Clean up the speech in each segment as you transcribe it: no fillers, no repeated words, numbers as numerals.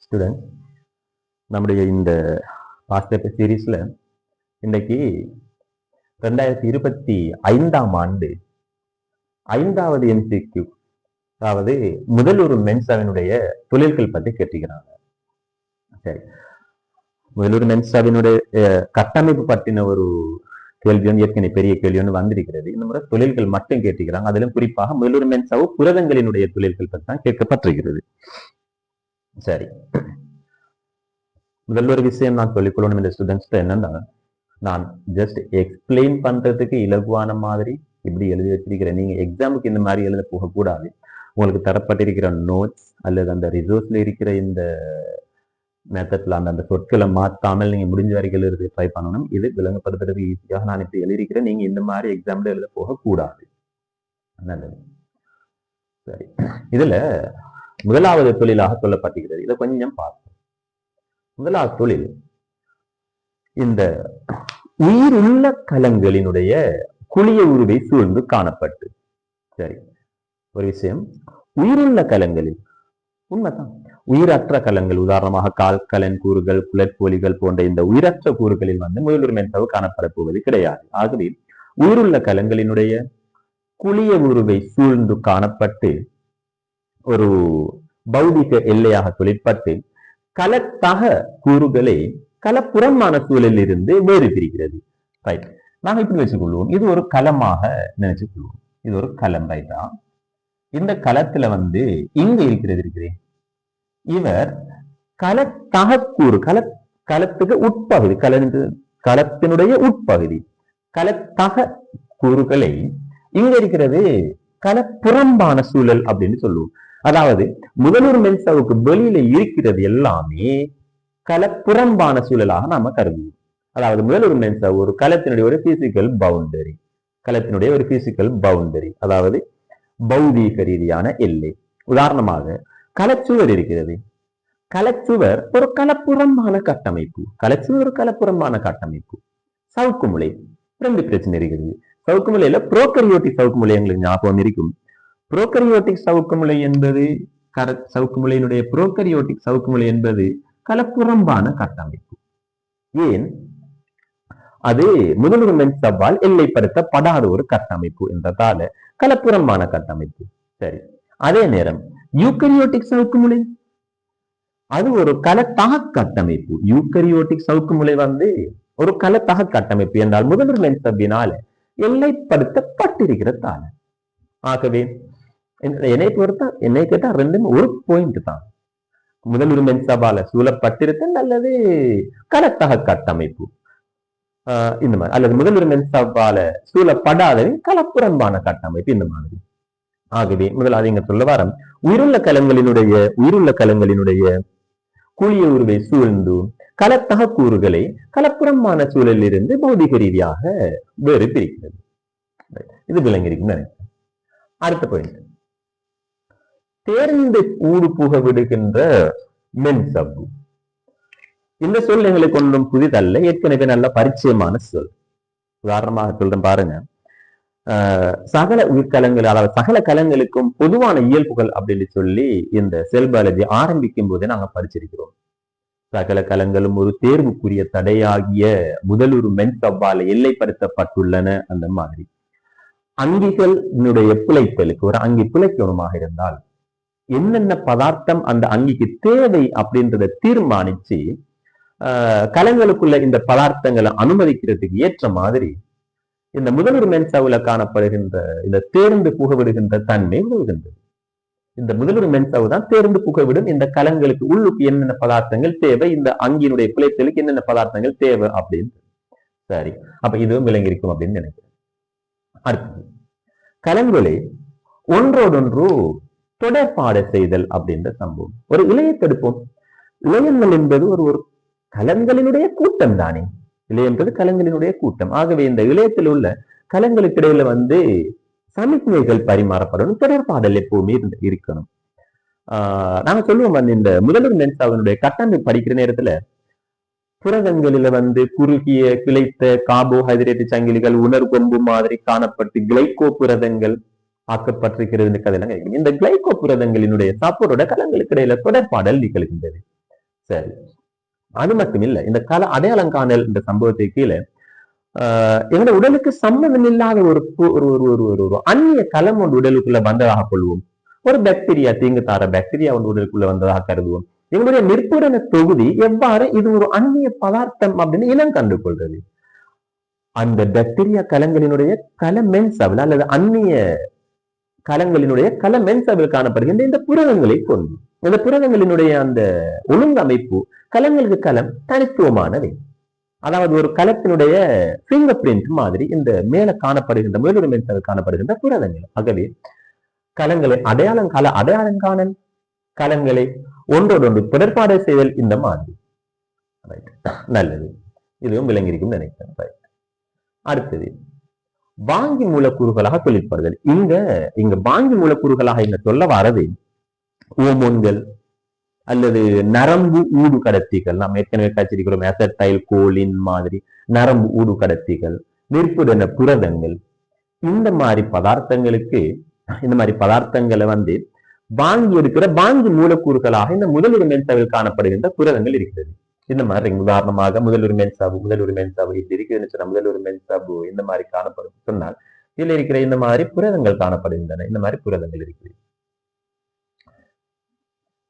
Student, நம்முடைய இந்த past paper சீரீஸ்ல இன்னைக்கு 2025ஆம் ஆண்டு 5வது MCQ, அதாவது முதலூர் மென்சாவினுடைய தொழில்கள் பத்தி கேட்டுக்கிறாங்க. சரி, முதலூர் மென்சாவினுடைய கட்டமைப்பு பற்றின ஒரு கேள்வி ஏற்கனவே பெரிய கேள்வி ஒன்று வந்திருக்கிறது. இந்த முறை தொழில்கள் மட்டும் கேட்டுக்கிறாங்க. அதிலும் குறிப்பாக முதலூர் மென்சாவு புரதங்களினுடைய தொழில்கள் பற்றி தான் கேட்கப்பட்டிருக்கிறது. சரி, முதல்ல ஒரு விஷயம் நான் சொல்லிக்கொள்ளணும் இந்த ஸ்டூடெண்ட்ஸ் என்னன்னா, நான் ஜஸ்ட் எக்ஸ்பிளைன் பண்றதுக்கு இலகுவான மாதிரி இப்படி எழுதி வச்சிருக்கிறேன். நீங்க எக்ஸாமுக்கு இந்த மாதிரி எழுத போகக்கூடாது. உங்களுக்கு தரப்பட்டிருக்கிற நோட்ஸ் அல்லது அந்த ரிசோர்ஸ்ல இருக்கிற இந்த மெத்தட்ல அந்த சொற்களை மாத்தாமல் நீங்க முடிஞ்ச வரைக்கும் எழுதி ட்ரை பண்ணணும். இது விளங்கப்படுத்துறதுக்கு ஈஸியாக நான் இப்படி எழுதியிருக்கிறேன். நீங்க இந்த மாதிரி எக்ஸாம்ல எழுத போகக்கூடாது. நல்லது. சரி, இதுல முதலாவது தொழிலாக சொல்லப்பட்டிருக்கிறது. இதை கொஞ்சம் பார்ப்போம். முதலாவது தொழில் இந்த உயிருள்ள கலங்களினுடைய குழிய உருவை சூழ்ந்து காணப்பட்டு. சரி, ஒரு விஷயம், உயிருள்ள கலங்களில் உண்மைதான் உயிரற்ற கலங்கள், உதாரணமாக கால்கலன் கூறுகள், குலற்போலிகள் போன்ற இந்த உயிரற்ற கூறுகளில் முதலூர் மென்சாவு காணப்பட போவது கிடையாது. ஆகவே உயிருள்ள கலங்களினுடைய குழிய உருவை சூழ்ந்து காணப்பட்டு ஒரு பௌதிக எல்லையாக தொழிற்பட்டு கலத்தக கூறுகளை கலப்புறமான சூழலில் இருந்து வேறு பிரிக்கிறது. ரைட், நாங்க இப்படி வச்சுக்கொள்வோம், இது ஒரு களமாக நினைச்சுக்கொள்வோம். இது ஒரு களம். ரைட்டா, இந்த களத்துல இங்க இருக்கிறது இவர் கலத்தக கூறு, களத்துக்கு உட்பகுதி, களத்தினுடைய உட்பகுதி கலத்தக கூறுகளை இங்க இருக்கிறது கலப்புறம்பான சூழல் அப்படின்னு சொல்லுவோம். அதாவது முதலூர் மென்சாவுக்கு வெளியில இருக்கிறது எல்லாமே கலப்புறம்பான சூழலாக நாம கருதுவோம். அதாவது முதலூர் மென்சா ஒரு களத்தினுடைய ஒரு பிசிக்கல் பவுண்டரி, களத்தினுடைய ஒரு பிசிக்கல் பவுண்டரி, அதாவது பௌதீக ரீதியான எல்லை. உதாரணமாக களச்சுவர் இருக்கிறது. களச்சுவர் ஒரு கலப்புறம்பான கட்டமைப்பு. களச்சுவர் ஒரு கலப்புறம்பான கட்டமைப்பு. சவுக்கு முலை, ரெண்டு பிரச்சனை இருக்குது. சவுக்கு முலையில புரோகரியோட்டிக் சவுக்கு முலை எங்களுக்கு ஞாபகம் இருக்கும். புரோகரியோட்டிக் சவுக்கு முலை என்பது சவுக்கு முலையினுடைய புரோகரியோட்டிக் சவுக்கு முலை என்பது கலப்புறம்பான கட்டமைப்பு. ஏன்? அது முதலூர் மென்சாவால் எல்லைப்படுத்தப்படாத ஒரு கட்டமைப்பு என்றதால கலப்புறம்பான கட்டமைப்பு. சரி, அதே நேரம் யூக்கரியோட்டிக் சவுக்கு முலை அது ஒரு கலத்தக கட்டமைப்பு. யூக்கரியோட்டிக் சவுக்கு முலை ஒரு கலத்தக கட்டமைப்பு என்றால் முதலூர் மென்சாவினால எல்லைப்படுத்தப்பட்டிருக்கிறதால. ஆகவே என்னை கேட்டா ரெண்டுமே ஒரு பாயிண்ட் தான். முதலூர் மென்சாவால சூழப்பட்டிருத்தல் அல்லது கலத்தக கட்டமைப்பு இந்த மாதிரி, அல்லது முதலூர் மென்சாவால சூழப்படாத கலப்புறம்பான கட்டமைப்பு இந்த மாதிரி. ஆகவே முதலாவது இங்க சொல்ல வாரம் உயிருள்ள கலங்களினுடைய குழிய உருவை சூழ்ந்து கலத்தக கூறுகளை கலப்புறமான சூழலில் இருந்து பௌதிக ரீதியாக வேறு பிரிக்கிறது. இது விளங்கியிருக்கும் நினைக்கிறேன். அடுத்த பாயிண்ட், தேர்ந்து ஊடு புக விடுகின்ற மென்சவ்வு. இந்த சொல் எங்களுக்கு ஒன்றும் புதிதல்ல, ஏற்கனவே நல்ல பரிச்சயமான சொல். உதாரணமாக சொல்றேன் பாருங்க, சகல உயிர்கலங்கள், அதாவது சகல கலங்களுக்கும் பொதுவான இயல்புகள் அப்படின்னு சொல்லி இந்த செல் பயாலஜி ஆரம்பிக்கும் போதே நாங்க படிச்சிருக்கிறோம். சகல கலங்களும் ஒரு தேர்வுக்குரிய தடையாகிய முதலூர் மென்சவ்வால எல்லைப்படுத்தப்பட்டுள்ளன. அந்த மாதிரி அங்கிகளுடைய பிழைத்தலுக்கு, ஒரு அங்கி பிழைக்கணுமாக இருந்தால் என்னென்ன பதார்த்தம் அந்த அங்கிக்கு தேவை அப்படின்றத தீர்மானிச்சு கலங்களுக்குள்ள இந்த பதார்த்தங்களை அனுமதிக்கிறதுக்கு ஏற்ற மாதிரி இந்த முதலூர் மென்சாவுல காணப்படுகின்ற இந்த தேர்ந்து புகவிடுகின்ற தன்மை உதவுகின்றது. இந்த முதலூர் மென்சாவு தான் தேர்ந்து புகவிடும் இந்த கலங்களுக்கு உள்ளுக்கு என்னென்ன பதார்த்தங்கள் தேவை, இந்த அங்கினுடைய பிழைத்தலுக்கு என்னென்ன பதார்த்தங்கள் தேவை அப்படின்னு. சரி, அப்ப இதுவும் விளங்கியிருக்கும் அப்படின்னு நினைக்கிறேன். அடுத்தது, கலங்களை ஒன்றோடொன்று தொடர்பாட செய்தல் அப்படின்ற சம்பவம். ஒரு இலையத்தை எடுப்போம். இளையங்கள் என்பது ஒரு கலங்களினுடைய கூட்டம் தானே. இலை என்பது கலங்களினுடைய கூட்டம். ஆகவே இந்த இளையத்தில் உள்ள கலங்களுக்கு இடையில சமிக்ஞைகள் பரிமாறப்படணும், தொடர்பாடல் எப்பவுமே இருக்கணும். நாங்க சொல்லுவோம், இந்த முதலூர் மென்சாவினுடைய கட்டமைப்பு படிக்கிற நேரத்துல புரதங்களில குறுகிய கிளைத்த கார்போஹைட்ரேட் சங்கிலிகள் உணர்கொம்பு மாதிரி காணப்பட்டு கிளைகோ புரதங்கள் ஆக்கப்பட்டிருக்கிறது. இந்த கதையெல்லாம் இந்த கிளைகோ புரதங்களினுடைய சாப்பாடோட கலங்களுக்கு இடையில தொடர்பாடல் நிகழ்கின்றது. சரி, அது மட்டும் இல்ல, இந்த கல அடையாளம் காணல் இந்த சம்பவத்தை கீழே எங்களோட உடலுக்கு சம்மந்தம் இல்லாத ஒரு ஒரு ஒரு ஒரு ஒரு அந்நிய கலம் ஒன்று உடலுக்குள்ள வந்ததாக கொள்வோம். ஒரு பாக்டீரியா, தீங்கு தார பாக்டீரியா ஒன்று உடலுக்குள்ள வந்ததாக கருதுவோம். எங்களுடைய நிற்புடன தொகுதி எவ்வாறு இது ஒரு அந்நிய பதார்த்தம் அப்படின்னு இனம் கண்டு கொள்றது? அந்த பாக்டீரியா கலங்களினுடைய கலமென்சவில் அல்லது அந்நிய கலங்களினுடைய கலமென்சவில் காணப்படுகின்ற இந்த புரதங்களை கொண்டு, இந்த புரதங்களினுடைய அந்த ஒழுங்கமைப்பு கலங்களுக்கு கலம் தனித்துவமானவை. அதாவது ஒரு கலத்தினுடைய பிங்கர் பிரிண்ட் மாதிரி இந்த மேல காணப்படுகின்ற முதலுறு மென்சவில் காணப்படுகின்ற புரதங்கள். ஆகவே கலங்களை அடையாளம் காணல், கலங்களை ஒன்றோடொன்று தொடர்பாடு செய்தல், இந்த மாதிரி. நல்லது, இதுவும் விளங்கியிருக்கும் நினைக்கிறேன். அடுத்தது வாங்கி மூலக்கூறுகளாக தொழிற்படுதல். இங்க வாங்கி மூலக்கூறுகளாக இங்க சொல்ல வரது ஓமோன்கள் அல்லது நரம்பு ஊடு கடத்திகள். நாம் ஏற்கனவே கச்சிருக்கிறோம் அசட்டைல் கோலின் மாதிரி நரம்பு ஊடு கடத்திகள், நிற்புடன புரதங்கள். இந்த மாதிரி பதார்த்தங்களை வாங்கி இருக்கிற வாங்கி மூலக்கூறுகளாக இந்த முதலுறு மென்சாவில் காணப்படுகின்ற புரதங்கள் இருக்கிறது. இந்த மாதிரி உதாரணமாக முதலுறு மென்சாவு இப்படி இருக்குதுன்னு சொன்னா முதலுறு மென்சாவு இந்த மாதிரி காணப்படும் சொன்னால் இதுல இருக்கிற இந்த மாதிரி புரதங்கள் காணப்படுகின்றன. இந்த மாதிரி புரதங்கள் இருக்குது.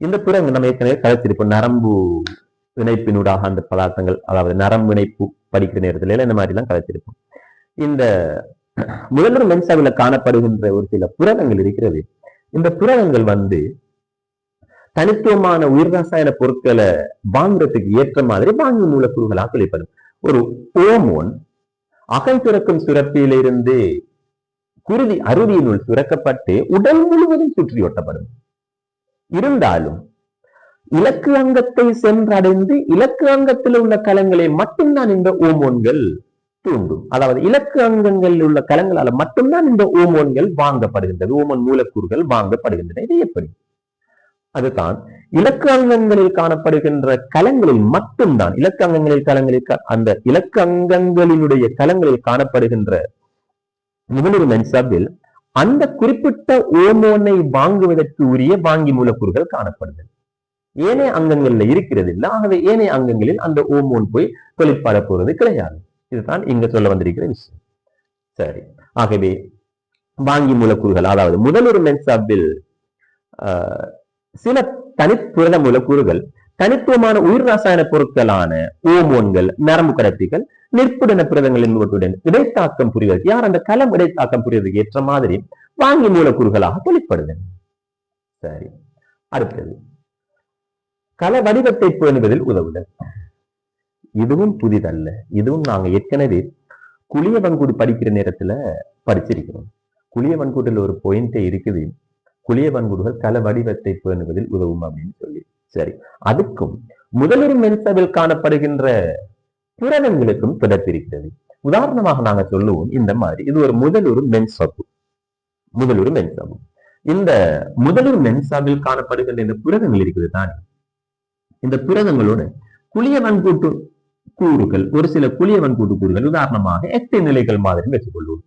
இந்த புரதங்கள் நம்ம ஏற்கனவே கலைச்சிருப்போம். நரம்பு இணைப்பினூடாக அந்த பதார்த்தங்கள், அதாவது நரம்பு இணைப்பு படிக்கிற நேரத்துல இந்த மாதிரி எல்லாம் கலைச்சிருப்போம். இந்த முதலுறு மென்சாவில காணப்படுகின்ற ஒரு சில புரதங்கள் இருக்கிறது. இந்த புரதங்கள் தனித்துவமான உயிர் ரசாயன பொருட்களை வாங்குறதுக்கு ஏற்ற மாதிரி வாங்கி மூலக்கூறுகளாக வெளிப்படும். ஒரு ஓமோன் அகல் சுரக்கும் சுரப்பியிலிருந்து குருதி அருவியினுள் சுரக்கப்பட்டு உடல் முழுவதும் சுற்றி ஒட்டப்படும். இருந்தாலும் இலக்கு அங்கத்தை சென்றடைந்து இலக்கு அங்கத்தில் உள்ள கலங்களை மட்டும்தான் இந்த ஓமோன்கள் தூண்டும். அதாவது இலக்கு அங்கங்களில் உள்ள கலங்களால மட்டும்தான் இந்த ஓமோன்கள் வாங்கப்படுகின்றது, ஓமோன் மூலக்கூறுகள் வாங்கப்படுகின்றன. இது எப்படி? அதுதான் இலக்கு அங்கங்களில் காணப்படுகின்ற கலங்களில் மட்டும்தான், இலக்கு அங்கங்களினுடைய கலங்களில் காணப்படுகின்ற முதலுறு மென்சாவில் அந்த குறிப்பிட்ட ஓமோனை வாங்குவதற்கு உரிய வாங்கி மூலக்கூறுகள் காணப்படுகிறது. ஏனைய அங்கங்கள்ல இருக்கிறது இல்லை. ஆகவே ஏனைய அங்கங்களில் அந்த ஓமோன் போய் தொழிற்பாட போறது கிடையாது. இதுதான் இங்க சொல்ல வந்திருக்கிற விஷயம். சரி, ஆகவே வாங்கி மூலக்கூறுகள், அதாவது முதலுறு மென்சாவில் சில தனிப்புரத மூலக்கூறுகள் தனித்துவமான உயிர் ரசாயன பொருட்களான ஓமோன்கள், நரம்பு கடத்திகள், நிற்புடன புரதங்களின் இடைத்தாக்கம் புரிவதற்கு, யார் அந்த கலம் இடைத்தாக்கம் புரிவதற்கு ஏற்ற மாதிரி வாங்கி மூலக்கூறுகளாக தொழிற்படுதல். சரி, அடுத்தது கல வடிவத்தை பேணுவதில் உதவுதல். இதுவும் புதிதல்ல. இதுவும் நாங்க ஏற்கனவே குளிய வன்கூடு படிக்கிற நேரத்துல படிச்சிருக்கிறோம். குளிய வன்கூட்டில் ஒரு பாயிண்டே இருக்குது, குளிய வன்கூடுகள் கல வடிவத்தை பேணுவதில் உதவும் அப்படின்னு சொல்லி. சரி, அதுக்கும் முதலுறு மென்சாவில் காணப்படுகின்ற புரதங்களுக்கும் தொடர்பு இருக்கிறது. உதாரணமாக நாங்க சொல்லுவோம் இந்த மாதிரி, இது ஒரு முதலுறு மென்சாவு. இந்த முதலுறு மென்சாவில் காணப்படுகின்ற இந்த புரதங்கள் இருக்குது தானே, இந்த புரதங்களோட குளிய வன்கூட்டு கூறுகள், ஒரு சில குளிய வன்கூட்டு கூறுகள், உதாரணமாக எட்டு நிலைகள் மாதிரி வச்சுக்கொள்வோம்.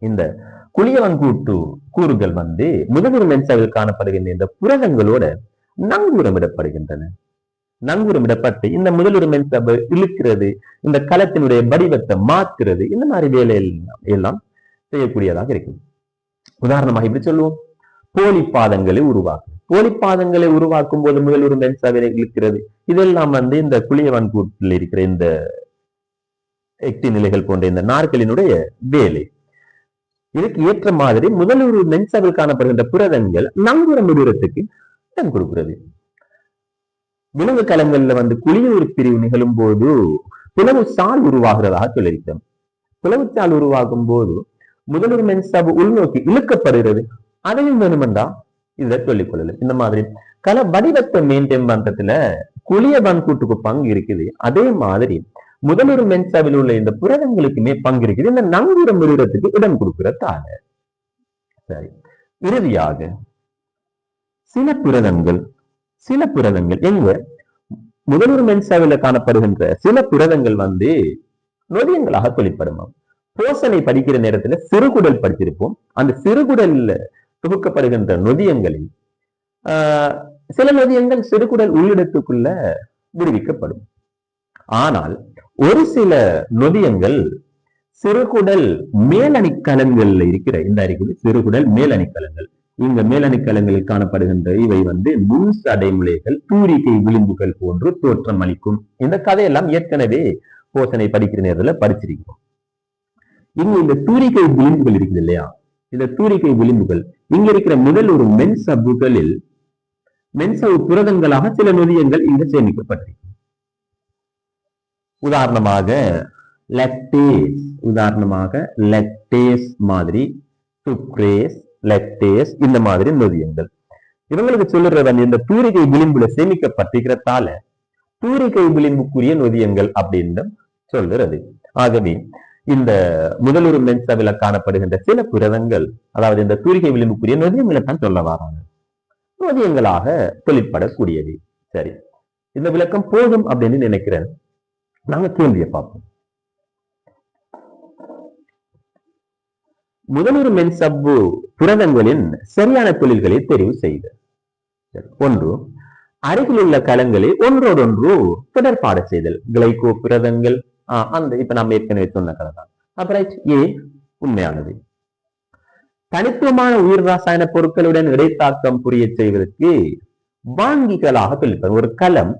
இந்த குளிய வன்கூட்டு கூறுகள் முதலுறு மென்சாவில் காணப்படுகின்ற இந்த புரதங்களோட நங்கூரமிடப்படுகின்றன. நங்கூரமிடப்பட்டு இந்த முதலுறு மென்சாவை இழுக்கிறது, இந்த கலத்தினுடைய வடிவத்தை மாற்றுறது, இந்த மாதிரி வேலை எல்லாம் செய்யக்கூடியதாக இருக்கும். உதாரணமாக இப்படி சொல்லுவோம், போலிப்பாதங்களை உருவாக்கும். போலிப்பாதங்களை உருவாக்கும் போது முதலுறு மென்சாவை இழுக்கிறது. இதெல்லாம் இந்த குளிய வன்கூட்டில் இருக்கிற இந்த எக்டி நிலைகள் போன்ற இந்த நார்களினுடைய வேலை. இதுக்கு ஏற்ற மாதிரி முதலுறு மென்சாவில் காணப்படுகின்ற புரதங்கள் நங்கூரம் விடுறதுக்கு இடம் கொடுக்கிறது. விலங்கு கலங்கள்ல குளியூர் பிரிவு நிகழும் போது பிளவு சால் உருவாகிறதாக சொல்லியிருக்கோம். பிளவு சால் உருவாகும் போது முதலுறு மென்சாவு உள்நோக்கி இழுக்கப்படுகிறது. அதையும் வேணுமெண்டா இதை சொல்லிக் கொள்ளலாம். இந்த மாதிரி கல வடிவத்தை மெயின்டைன் பண்றதுல குளிய வன்கூட்டுக்கு பங்கு இருக்குது. அதே மாதிரி முதலுறு மென்சாவில் உள்ள இந்த புரதங்களுக்குமே பங்கு இருக்குது, இந்த நங்கூரம் விடுறதுக்கு இடம் கொடுக்கிறதால. சரி, இறுதியாக சில புரதங்கள் எங்க முதலுறு மென்சாவில காணப்படுகின்ற சில புரதங்கள் நொதியங்களாக தொழிற்படுமா. போசனை படிக்கிற நேரத்துல சிறுகுடல் படிச்சிருப்போம். அந்த சிறுகுடல்ல தொகுக்கப்படுகின்ற நொதியங்களில் சில நொதியங்கள் சிறுகுடல் உள்ளிடத்துக்குள்ள விடுவிக்கப்படும். ஆனால் ஒரு சில நொதியங்கள் சிறுகுடல் மேலணிக்கலன்கள்ல இருக்கிற இந்த அறிகுறி சிறுகுடல் மேலணிக்கலன்கள். இந்த மேலணிக்கலன்களில் காணப்படுகின்ற இவை நுண் சடைமுலைகள், தூரிகை விளிம்புகள் போன்று தோற்றம் அளிக்கும். இந்த கதையெல்லாம் ஏற்கனவே போசனை படிக்கிற நேரத்தில் படிச்சிருக்கிறோம். இங்க இந்த தூரிகை விளிம்புகள் இருக்குது இல்லையா, இந்த தூரிகை விளிம்புகள் இங்க இருக்கிற முதல் ஒரு மென்சவ்வுகளில் மென்சவ்வு புரதங்களாக சில நொதியங்கள் இங்க சேமிக்கப்பட்டிருக்கும். உதாரணமாக லெக்டேஸ் மாதிரி, சுக்ரேஸ், லெக்டேஸ் இந்த மாதிரி நொதியங்கள். இவங்களுக்கு சொல்லுற இந்த தூரிகை விளிம்புல சேமிக்கப்பட்டிருக்கிறதால தூரிகை விளிம்புக்குரிய நொதியங்கள் அப்படின்னு சொல்லுறது. ஆகவே இந்த முதலுறு மென்சவில காணப்படுகின்ற சில புரதங்கள், அதாவது இந்த தூரிகை விளிம்புக்குரிய நொதியங்களை தான் சொல்ல வராங்க, நொதியங்களாக தொழிற்படக்கூடியவை. சரி, இந்த விளக்கம் போதும் அப்படின்னு நினைக்கிறேன். நாங்க கேள்வியை பார்ப்போம். முதலுறு மென்சவ்வு புரதங்களின் சரியான தொழில்களை தெரிவு செய்த. ஒன்று, அருகில் உள்ள கலங்களை ஒன்றோடொன்று தொடர்பாடு செய்தல். கிளைகோ புரதங்கள் அந்த இப்ப நம்ம ஏற்கனவே சொன்ன கதை தான். அப்புறம் ஏ உண்மையானது. தனித்துவமான உயிர் ரசாயன பொருட்களுடன் இடைத்தாக்கம் புரிய செய்வதற்கு வாங்கிகளாக தொழிற்பது. ஒரு கலம்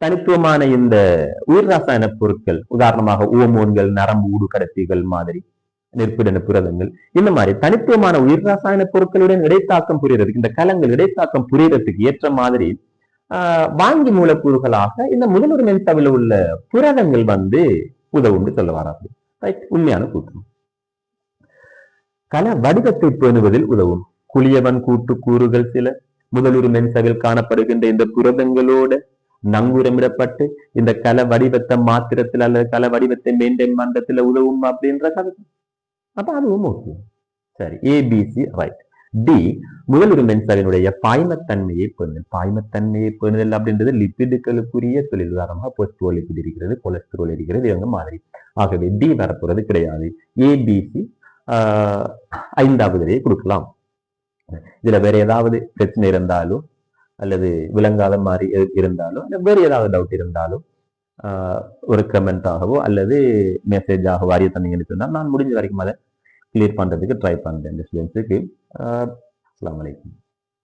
தனித்துவமான இந்த உயிர் ரசாயன பொருட்கள், உதாரணமாக ஓமோன்கள், நரம்பு ஊடு கடத்திகள் மாதிரி, நெற்பிடன புரதங்கள், இந்த மாதிரி தனித்துவமான உயிர் ரசாயன பொருட்களுடன் இடைத்தாக்கம் புரியறதுக்கு, இந்த கலங்கள் இடைத்தாக்கம் புரியறதுக்கு ஏற்ற மாதிரி வாங்கி மூலக்கூறுகளாக இந்த முதலுறு மென்சவ்வில் உள்ள புரதங்கள் உதவும் சொல்ல வராது. உண்மையான கூற்று. கல வடிவத்தை பேணுவதில் உதவும் குளியவன் கூட்டு கூறுகள் சில முதலுறு மென்சவ்வில் காணப்படுகின்ற இந்த புரதங்களோட நங்கூரமிடப்பட்டு இந்த கல வடிவத்தை மாத்திரத்தில் அல்லது கல வடிவத்தை மெயின்டைன் பண்றதுல உதவும் அப்படின்ற கதை. அப்ப அதுவும் ஓகே. சரி, ஏபிசி ரைட். டி, முதலுறு மென்சவினுடைய பாய்மத்தன்மையை பேணுதல். பாய்மத்தன்மையை பேணுதல் அப்படின்றது லிப்பிடுகளுக்குரிய தொழில். உதாரணமாக போஸ்போலிபிட் இருக்கிறது, கொலஸ்ட்ரால் இருக்கிறது, இவங்க மாதிரி. ஆகவே டி வரப்போறது கிடையாது. ஏபிசி 5வது கொடுக்கலாம். இதுல வேற ஏதாவது பிரச்சனை இருந்தாலும் அல்லது விளங்காத மாதிரி இருந்தாலும் வேற ஏதாவது டவுட் இருந்தாலும் ஒரு கமெண்டாகவோ அல்லது மெசேஜாகவோ அறிய தந்தீங்கன்னு சொன்னா நான் முடிஞ்ச வரைக்கும் அதை கிளியர் பண்றதுக்கு ட்ரை பண்றேன் இந்த ஸ்டூடெண்ட்ஸுக்கு. அஸ்ஸலாமு அலைக்கும்.